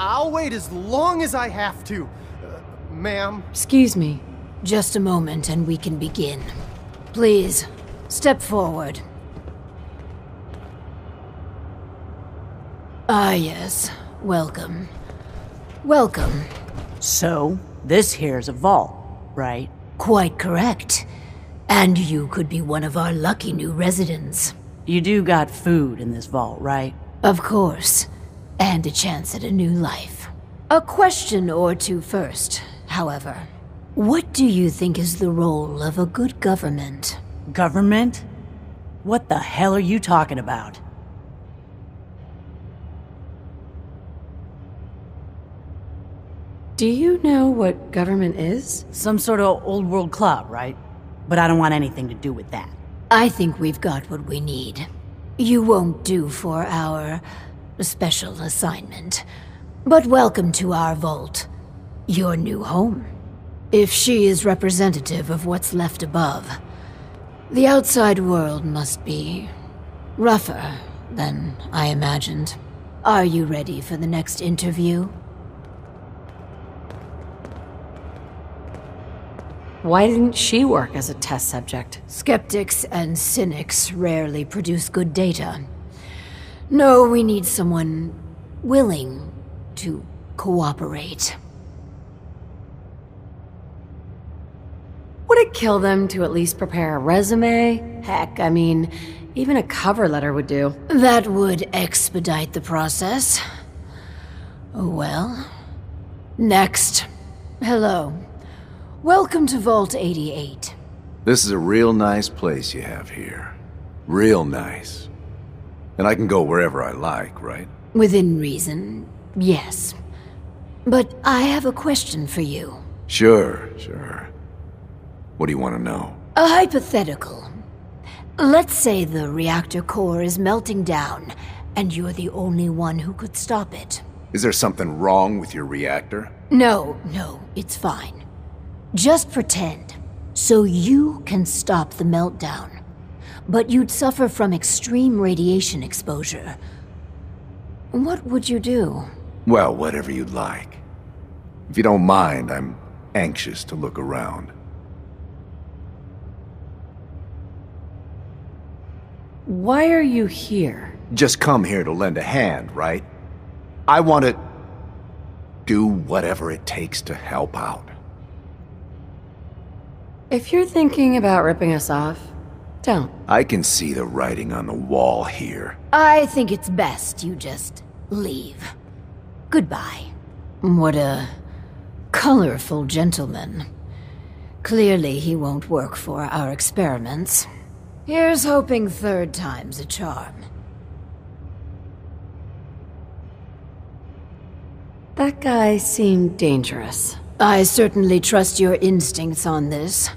I'll wait as long as I have to. Ma'am. Excuse me. Just a moment and we can begin. Please, step forward. Ah, yes. Welcome. Welcome. So, this here's a vault, right? Quite correct. And you could be one of our lucky new residents. You do got food in this vault, right? Of course. And a chance at a new life. A question or two first, however. What do you think is the role of a good government? Government? What the hell are you talking about? Do you know what government is? Some sort of old world club, right? But I don't want anything to do with that. I think we've got what we need. You won't do for our special assignment. But welcome to our vault. Your new home. If she is representative of what's left above, the outside world must be rougher than I imagined. Are you ready for the next interview? Why didn't she work as a test subject? Skeptics and cynics rarely produce good data. No, we need someone willing to cooperate. Would it kill them to at least prepare a resume? Heck, I mean, even a cover letter would do. That would expedite the process. Well, next. Hello. Welcome to Vault 88. This is a real nice place you have here. Real nice. And I can go wherever I like, right? Within reason, yes. But I have a question for you. Sure. What do you want to know? A hypothetical. Let's say the reactor core is melting down, and you're the only one who could stop it. Is there something wrong with your reactor? No, it's fine. Just pretend, so you can stop the meltdown. But you'd suffer from extreme radiation exposure. What would you do? Well, whatever you'd like. If you don't mind, I'm anxious to look around. Why are you here? Just come here to lend a hand, right? I want to do whatever it takes to help out. If you're thinking about ripping us off, don't. I can see the writing on the wall here. I think it's best you just leave. Goodbye. What a colorful gentleman. Clearly he won't work for our experiments. Here's hoping third time's a charm. That guy seemed dangerous. I certainly trust your instincts on this.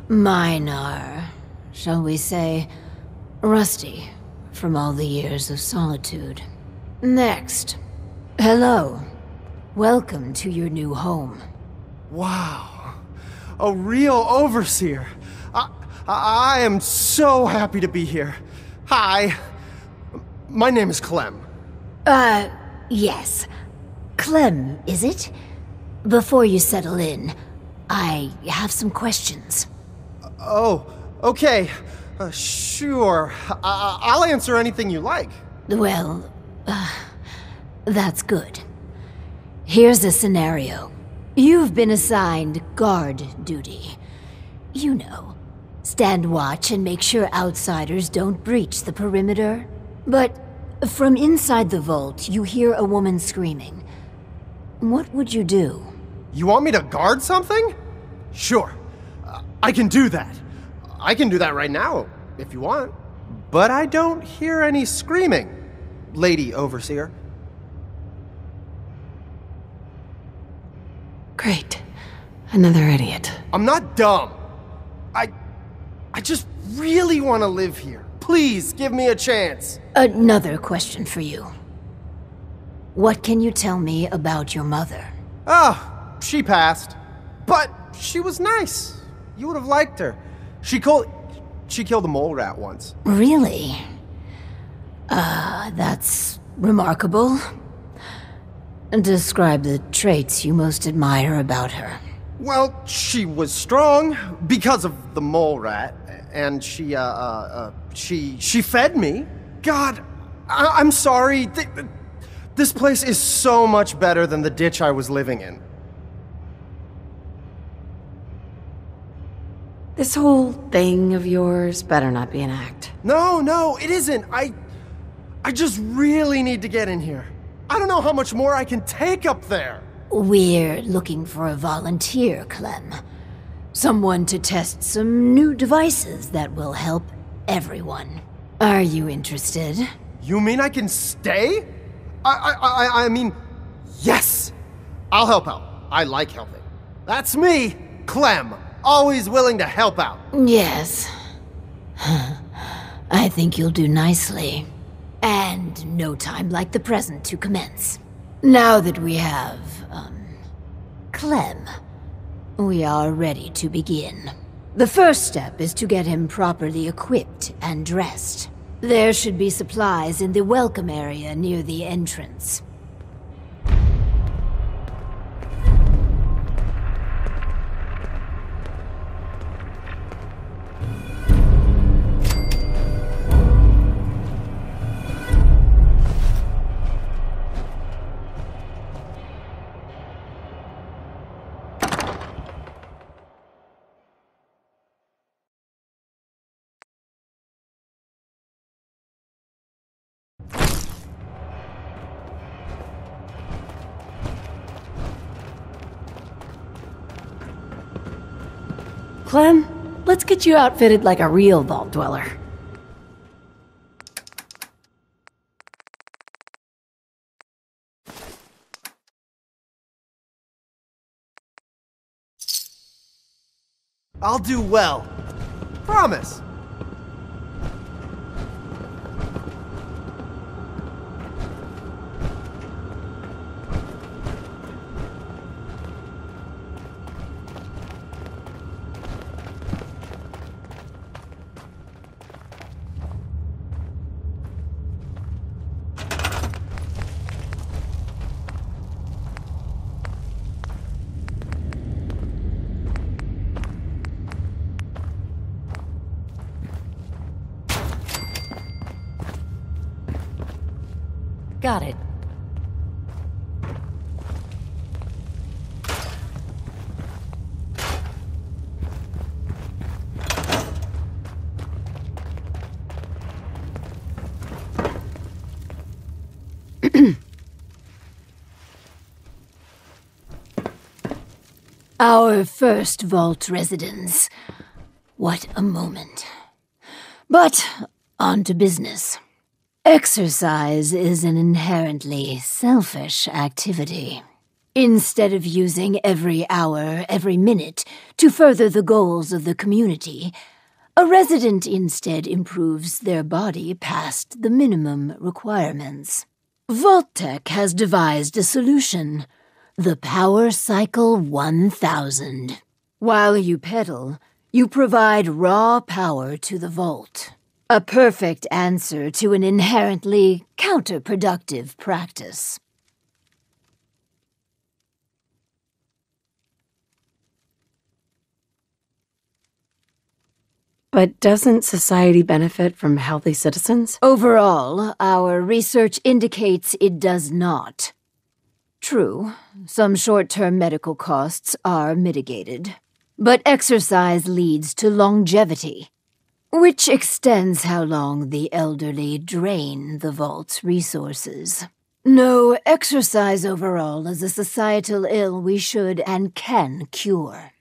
Mine are, shall we say, rusty from all the years of solitude. Next. Hello. Welcome to your new home. Wow. A real overseer. I am so happy to be here. Hi. My name is Clem. Yes. Clem, is it? Before you settle in, I have some questions. Oh, okay. Sure. I'll answer anything you like. Well, that's good. Here's a scenario. You've been assigned guard duty. You know, stand watch and make sure outsiders don't breach the perimeter. But from inside the vault, you hear a woman screaming. What would you do? You want me to guard something? Sure. I can do that. I can do that right now, if you want. But I don't hear any screaming, Lady Overseer. Great. Another idiot. I'm not dumb. I just really want to live here. Please, give me a chance. Another question for you. What can you tell me about your mother? She passed. But she was nice. You would have liked her. She killed a mole rat once. Really? That's remarkable. Describe the traits you most admire about her. Well, she was strong because of the mole rat, and she fed me. God, I'm sorry. This place is so much better than the ditch I was living in. This whole thing of yours better not be an act. No, it isn't. I just really need to get in here. I don't know how much more I can take up there. We're looking for a volunteer, Clem. Someone to test some new devices that will help everyone. Are you interested? You mean I can stay? I mean, yes! I'll help out. I like helping. That's me, Clem. Always willing to help out. Yes. I think you'll do nicely. And no time like the present to commence. Now that we have, Clem, we are ready to begin. The first step is to get him properly equipped and dressed. There should be supplies in the welcome area near the entrance. Clem, let's get you outfitted like a real vault dweller. I'll do well. Promise. Got it. Our first vault residence. What a moment. But on to business. Exercise is an inherently selfish activity. Instead of using every hour, every minute to further the goals of the community, a resident instead improves their body past the minimum requirements. Vault-Tec has devised a solution, the Power Cycle 1000. While you pedal, you provide raw power to the vault. A perfect answer to an inherently counterproductive practice. But doesn't society benefit from healthy citizens? Overall, our research indicates it does not. True, some short-term medical costs are mitigated, but exercise leads to longevity, which extends how long the elderly drain the vault's resources. No, exercise overall is a societal ill we should and can cure.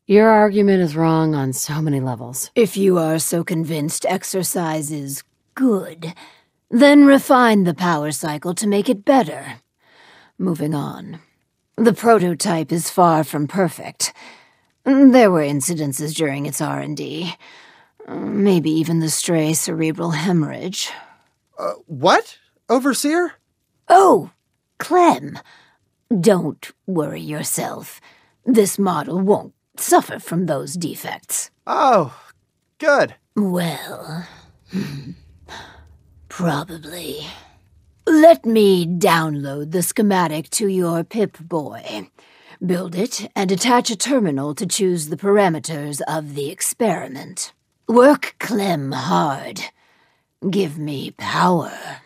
Your argument is wrong on so many levels. If you are so convinced exercise is good, then refine the power cycle to make it better. Moving on. The prototype is far from perfect. There were incidences during its R&D. Maybe even the stray cerebral hemorrhage. What? Overseer? Oh, Clem. Don't worry yourself. This model won't suffer from those defects. Oh, good. Well, probably. Let me download the schematic to your Pip-Boy. Build it and attach a terminal to choose the parameters of the experiment. Work Clem hard. Give me power.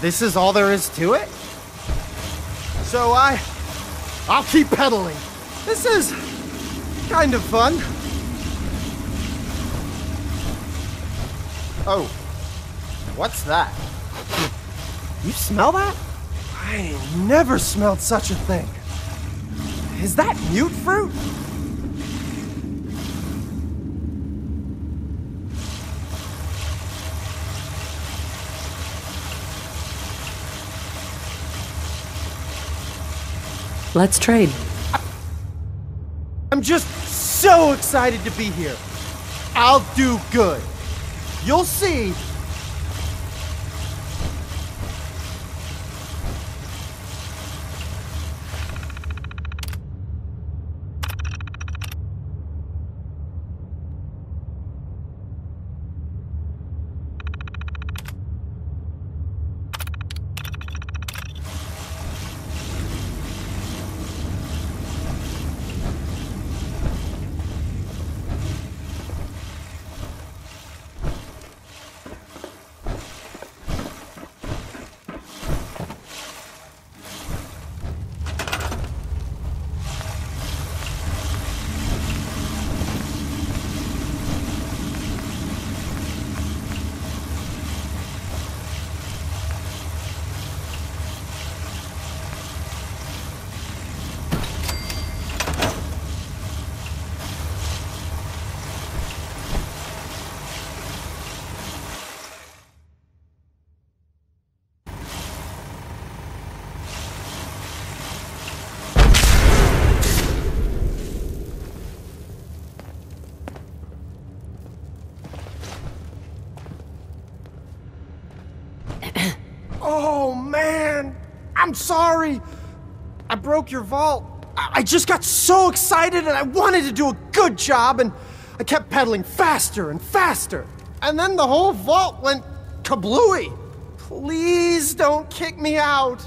This is all there is to it? So I'll keep pedaling. This is kind of fun. Oh, what's that? You smell that? I never smelled such a thing. Is that mute fruit? Let's trade. I'm just so excited to be here. I'll do good. You'll see. Oh, man! I'm sorry! I broke your vault. I just got so excited and I wanted to do a good job and I kept pedaling faster and faster. And then the whole vault went kablooey. Please don't kick me out.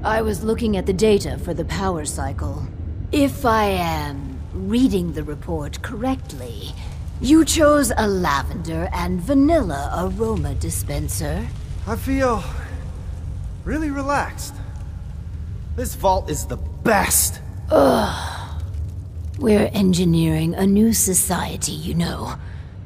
I was looking at the data for the power cycle. If I am reading the report correctly, you chose a lavender and vanilla aroma dispenser. I feel really relaxed. This vault is the best. We're engineering a new society, you know.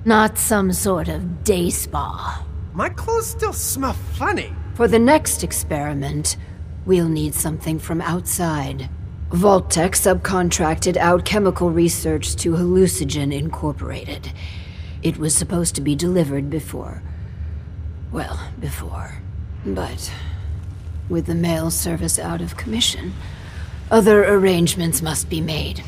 Not some sort of day spa. My clothes still smell funny. For the next experiment, we'll need something from outside. Vault-Tec subcontracted out chemical research to Hallucinogen Incorporated. It was supposed to be delivered before. Well, before. But with the mail service out of commission, other arrangements must be made.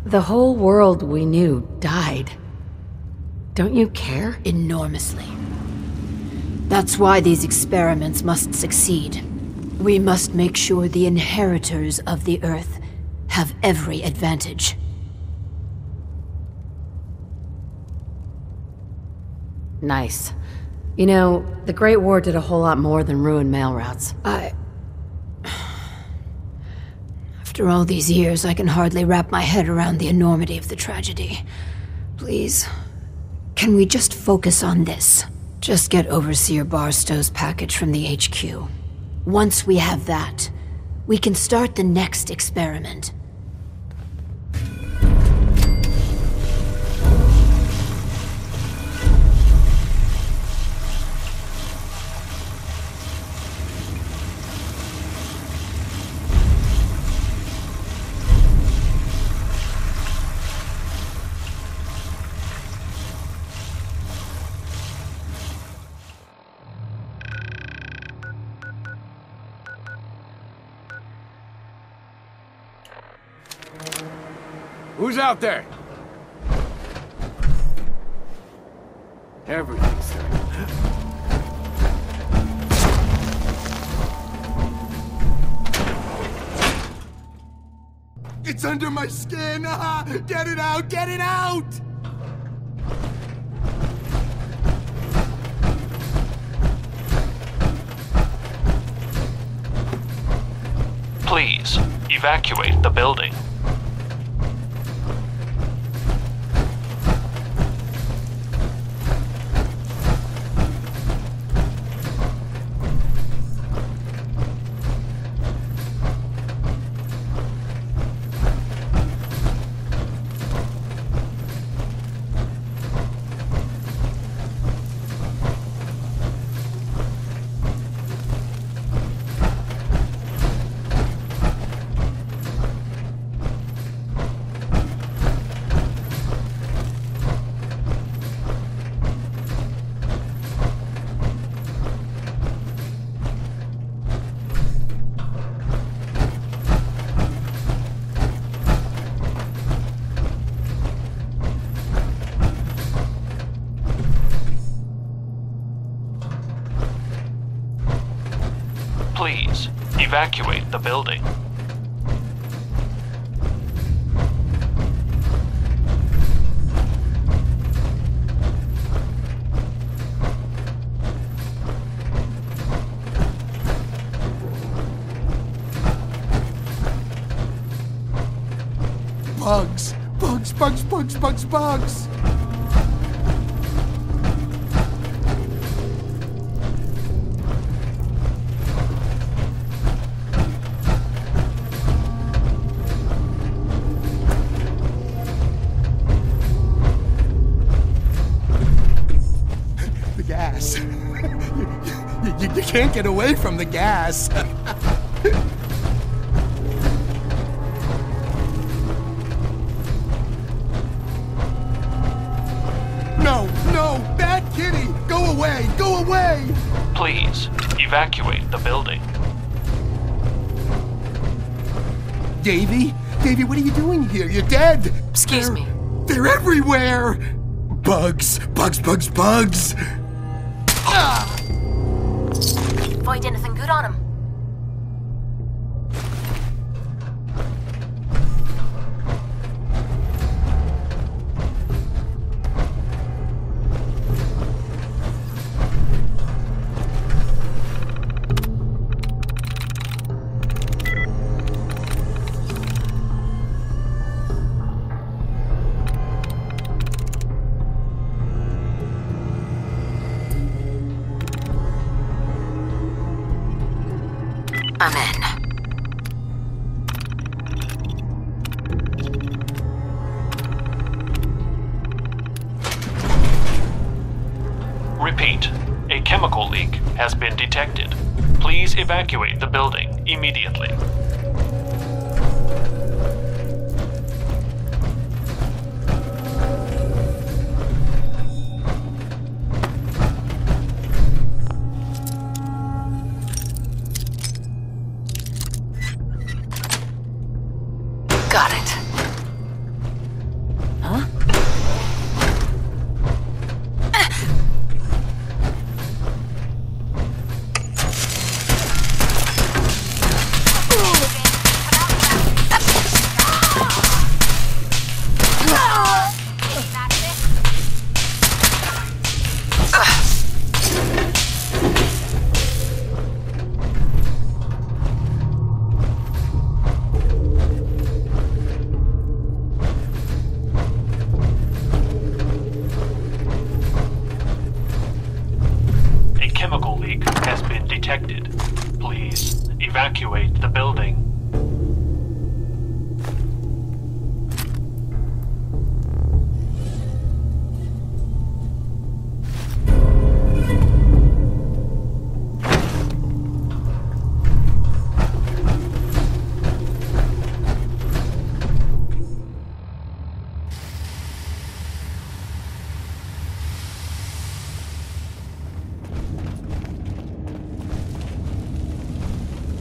The whole world we knew died. Don't you care? Enormously. That's why these experiments must succeed. We must make sure the inheritors of the Earth have every advantage. Nice. You know, the Great War did a whole lot more than ruin mail routes. I've After all these years, I can hardly wrap my head around the enormity of the tragedy. Please, can we just focus on this? Just get Overseer Barstow's package from the HQ. Once we have that, we can start the next experiment. Who's out there? Everything's there. It's under my skin! Ah, get it out! Get it out! Please, evacuate the building. Please, evacuate the building. Bugs! Bugs, bugs, bugs, bugs, bugs! The gas. You can't get away from the gas. No, no, bad kitty! Go away, go away! Please, evacuate the building. Davy? Davy, what are you doing here? You're dead! Excuse me. They're everywhere! Bugs, bugs, bugs, bugs! Ah! Find anything good on him? I'm in. Repeat, a chemical leak has been detected. Please evacuate the building immediately. Got it. Huh? chemical leak has been detected. Please evacuate the building.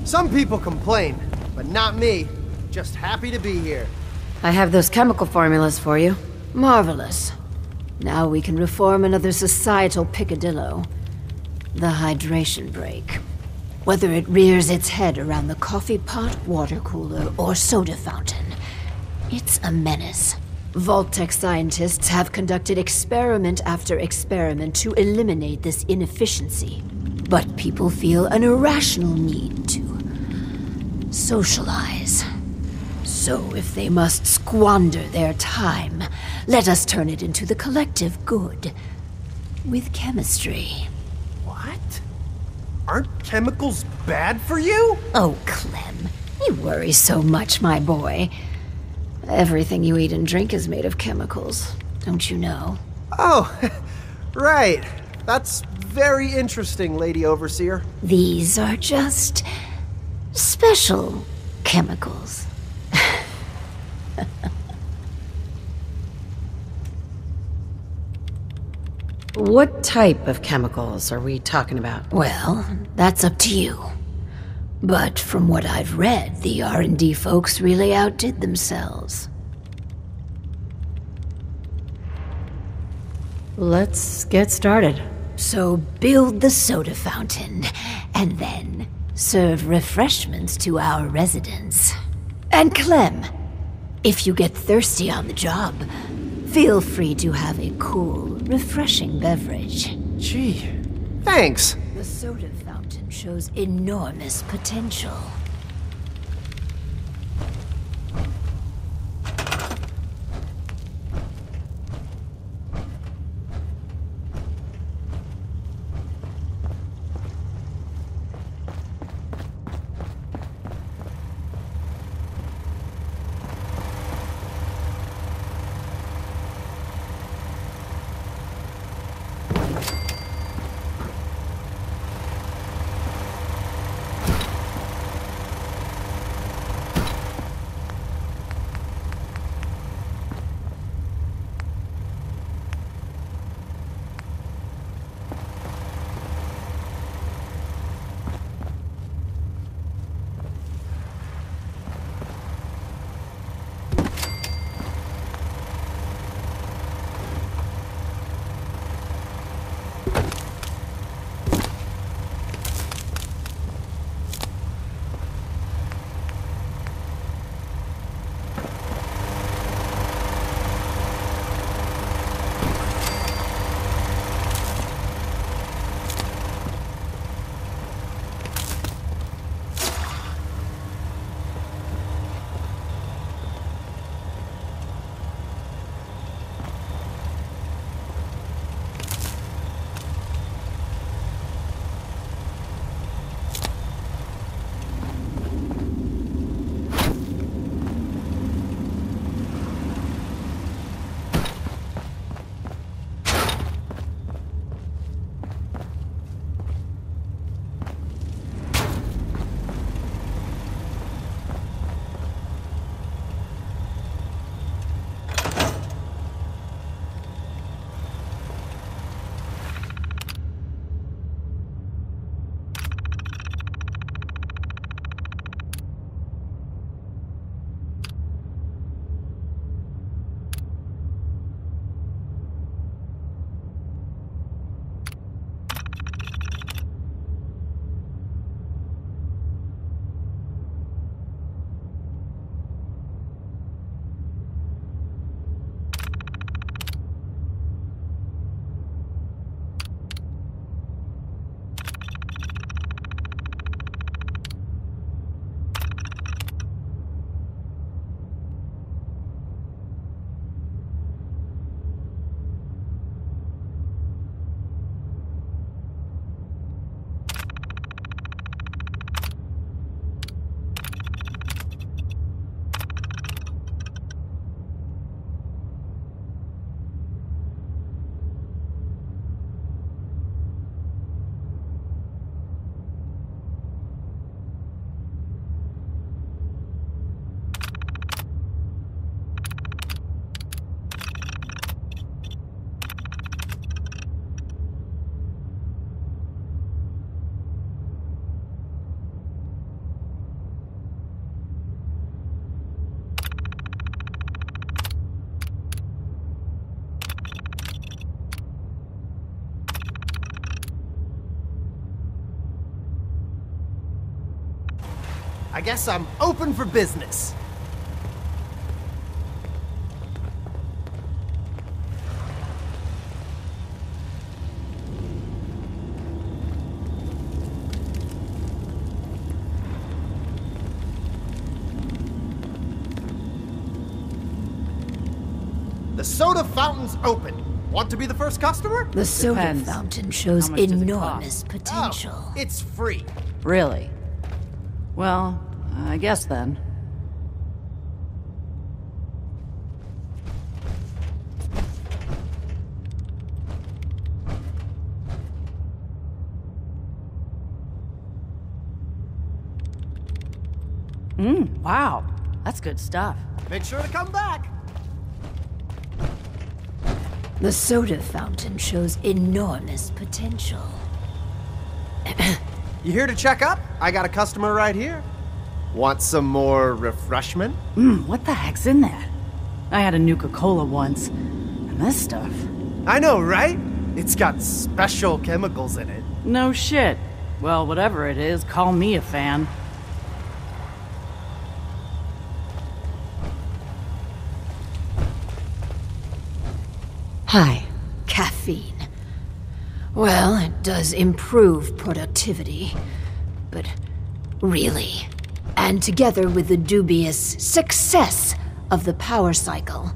Some people complain, but not me. Just happy to be here. I have those chemical formulas for you. Marvelous. Now we can reform another societal picadillo. The hydration break. Whether it rears its head around the coffee pot, water cooler, or soda fountain, it's a menace. Vault-Tec scientists have conducted experiment after experiment to eliminate this inefficiency. But people feel an irrational need to socialize. So if they must squander their time, let us turn it into the collective good. With chemistry. What? Aren't chemicals bad for you? Oh, Clem, you worry so much, my boy. Everything you eat and drink is made of chemicals, don't you know? Oh, right. That's very interesting, Lady Overseer. These are just special chemicals. What type of chemicals are we talking about? Well, that's up to you. But from what I've read, the R&D folks really outdid themselves. Let's get started. So build the soda fountain, and then serve refreshments to our residents. And Clem, if you get thirsty on the job, feel free to have a cool, refreshing beverage. Gee, thanks. The soda fountain shows enormous potential. I guess I'm open for business. The soda fountain's open. Want to be the first customer? The soda Depends. fountain shows How much does it enormous cost? potential. Oh, it's free. Really? Well, I guess then. Wow. That's good stuff. Make sure to come back. The soda fountain shows enormous potential. You here to check up? I got a customer right here. Want some more refreshment? What the heck's in that? I had a Nuka-Cola once. And this stuff. I know, right? It's got special chemicals in it. No shit. Well, whatever it is, call me a fan. Hi. Caffeine. Well, it does improve productivity. But really? And together with the dubious success of the power cycle,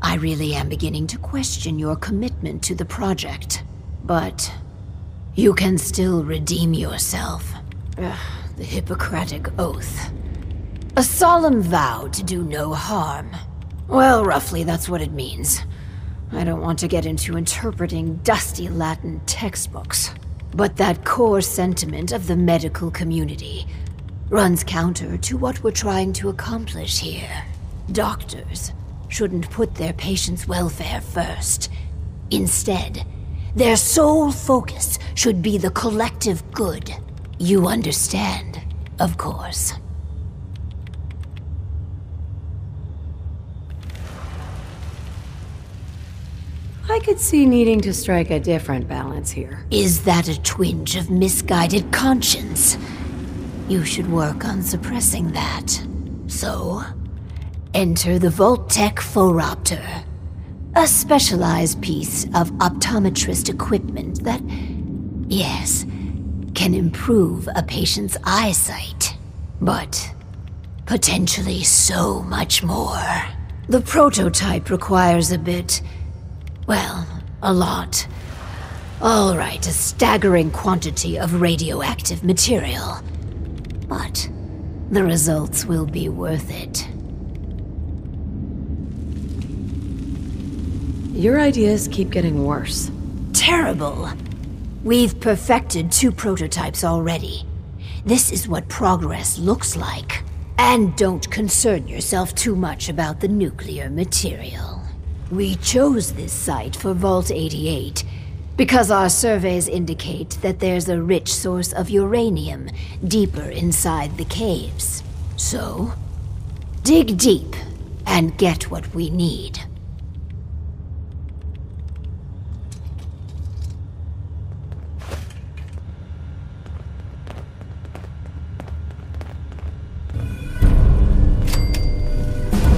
I really am beginning to question your commitment to the project. But you can still redeem yourself. The Hippocratic Oath. A solemn vow to do no harm. Well, roughly that's what it means. I don't want to get into interpreting dusty Latin textbooks. But that core sentiment of the medical community runs counter to what we're trying to accomplish here. Doctors shouldn't put their patients' welfare first. Instead, their sole focus should be the collective good. You understand, of course. I could see needing to strike a different balance here. Is that a twinge of misguided conscience? You should work on suppressing that. So, enter the Vault-Tec Phoropter. A specialized piece of optometrist equipment that, yes, can improve a patient's eyesight. But potentially so much more. The prototype requires a bit, well, a lot. All right, a staggering quantity of radioactive material. But the results will be worth it. Your ideas keep getting worse. Terrible. We've perfected 2 prototypes already. This is what progress looks like. And don't concern yourself too much about the nuclear material. We chose this site for Vault 88 because our surveys indicate that there's a rich source of uranium deeper inside the caves. So, dig deep and get what we need.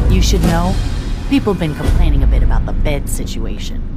You should know, people have been complaining a bit about the bed situation.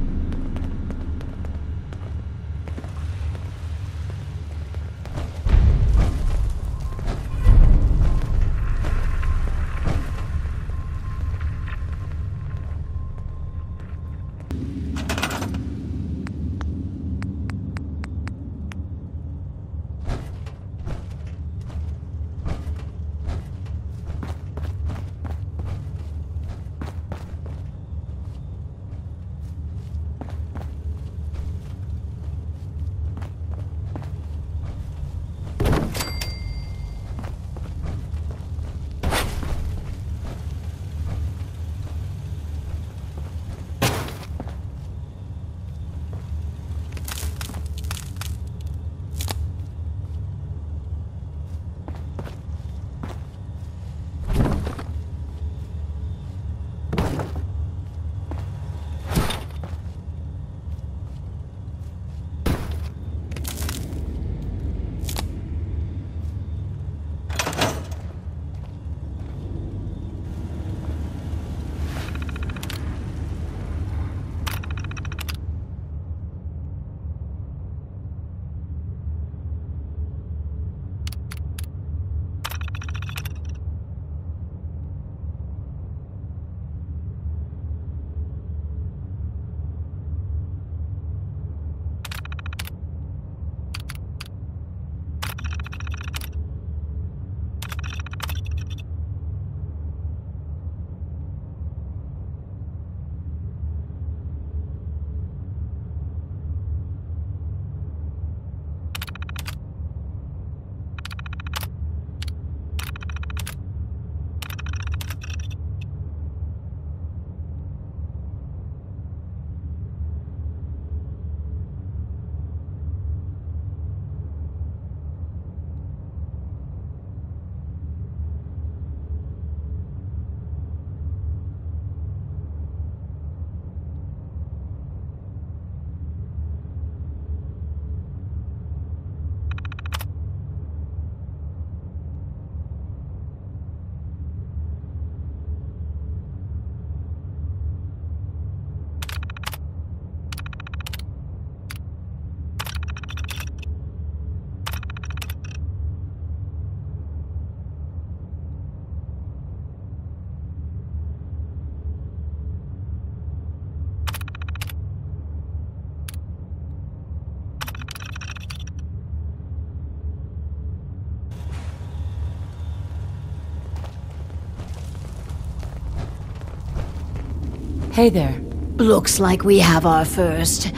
Hey there. Looks like we have our first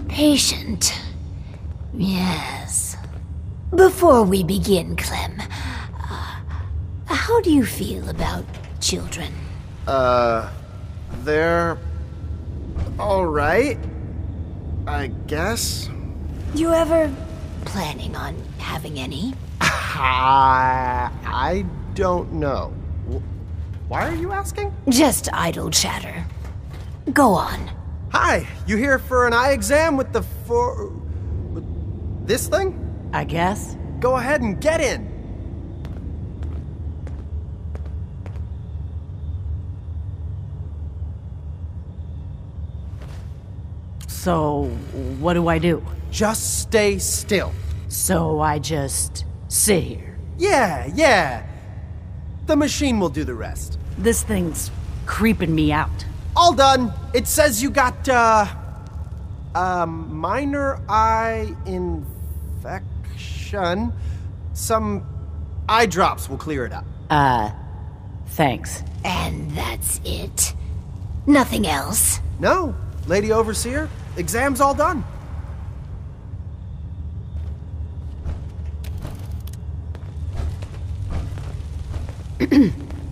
patient. Yes. Before we begin, Clem, how do you feel about children? They're all right, I guess. You ever planning on having any? I don't know. Why are you asking? Just idle chatter. Go on. Hi, you here for an eye exam with with this thing? I guess. Go ahead and get in. So, what do I do? Just stay still. So I just sit here. Yeah. The machine will do the rest. This thing's creeping me out. All done. It says you got, minor eye infection. Some eye drops will clear it up. Thanks. And that's it? Nothing else? No, Lady Overseer. Exam's all done.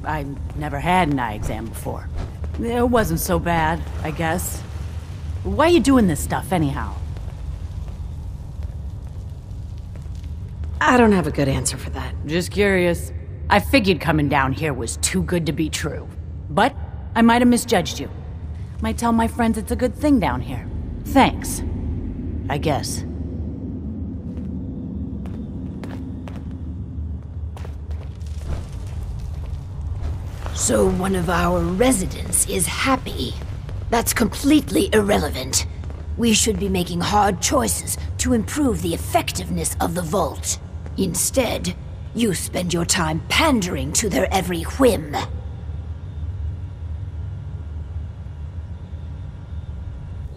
I never had an eye exam before. It wasn't so bad, I guess. Why are you doing this stuff, anyhow? I don't have a good answer for that. Just curious. I figured coming down here was too good to be true. But I might have misjudged you. Might tell my friends it's a good thing down here. Thanks. I guess. So one of our residents is happy. That's completely irrelevant. We should be making hard choices to improve the effectiveness of the Vault. Instead, you spend your time pandering to their every whim.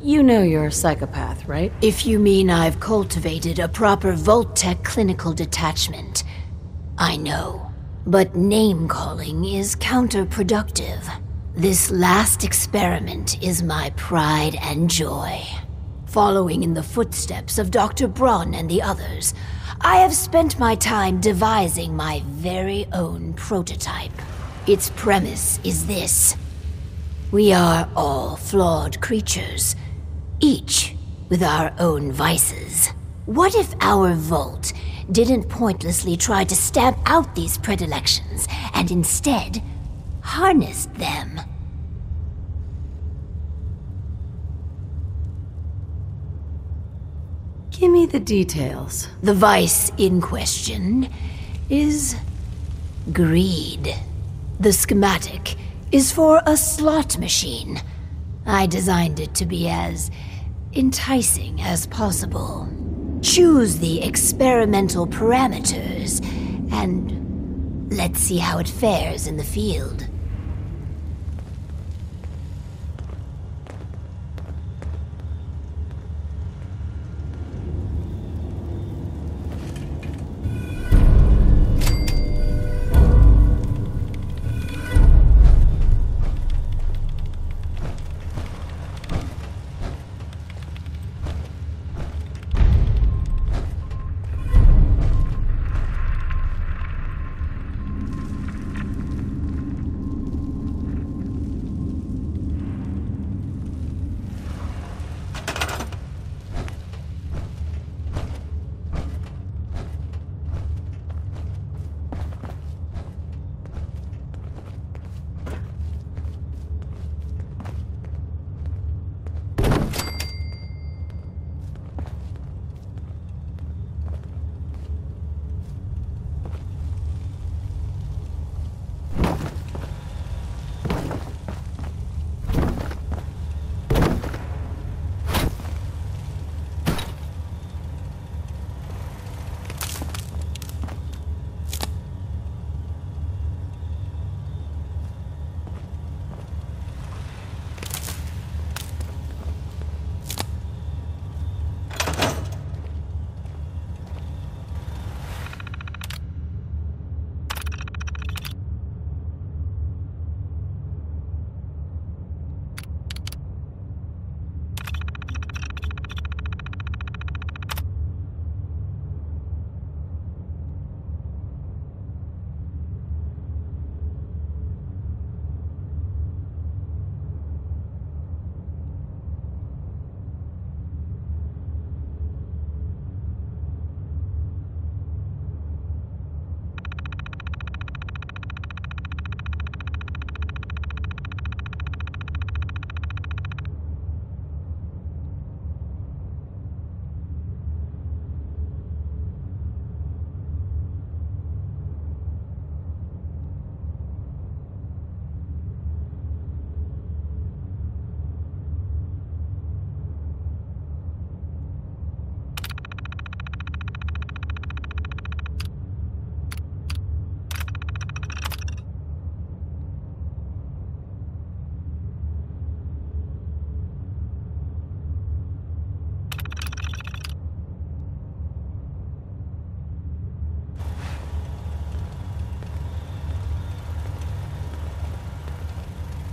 You know you're a psychopath, right? If you mean I've cultivated a proper Vault-Tec clinical detachment, I know. But name-calling is counterproductive. This last experiment is my pride and joy. Following in the footsteps of Dr. Braun and the others, I have spent my time devising my very own prototype. Its premise is this. We are all flawed creatures, each with our own vices. What if our Vault didn't pointlessly try to stamp out these predilections, and instead harnessed them? Give me the details. The vice in question is greed. The schematic is for a slot machine. I designed it to be as enticing as possible. Choose the experimental parameters, and let's see how it fares in the field.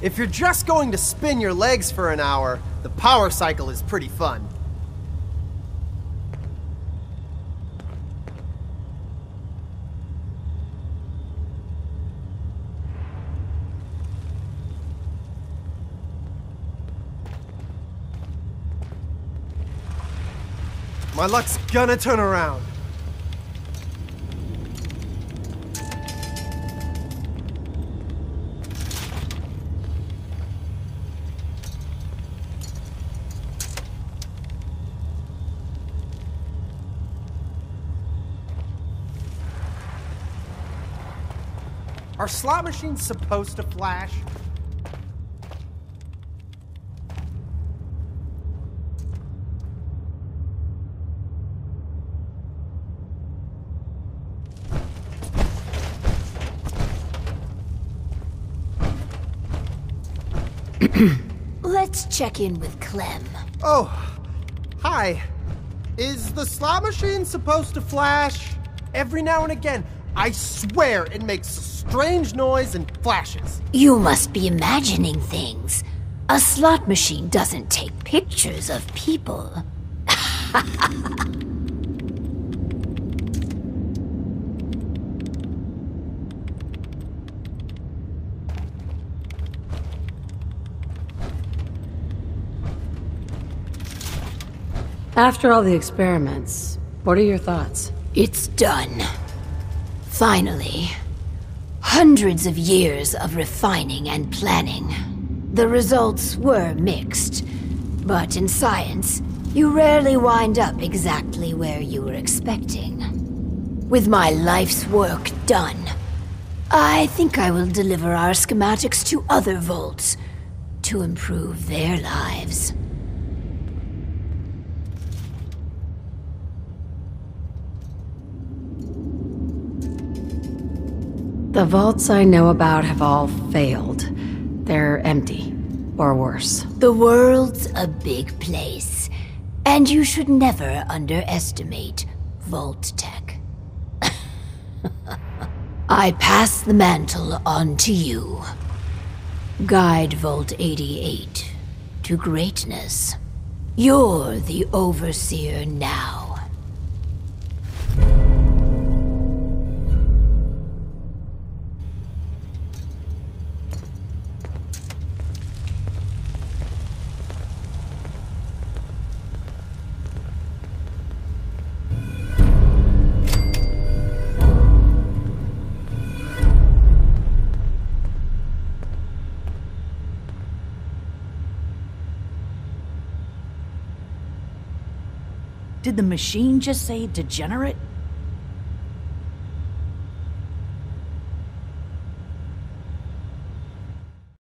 If you're just going to spin your legs for an hour, the power cycle is pretty fun. My luck's gonna turn around. Are slot machines supposed to flash? Let's check in with Clem. Oh, hi. Is the slot machine supposed to flash? Every now and again, I swear it makes a strange noise and flashes. You must be imagining things. A slot machine doesn't take pictures of people. After all the experiments, what are your thoughts? It's done. Finally. Hundreds of years of refining and planning. The results were mixed. But in science, you rarely wind up exactly where you were expecting. With my life's work done, I think I will deliver our schematics to other vaults to improve their lives. The vaults I know about have all failed. They're empty, or worse. The world's a big place, and you should never underestimate Vault-Tec. I pass the mantle on to you. Guide Vault 88 to greatness. You're the overseer now. Did the machine just say degenerate?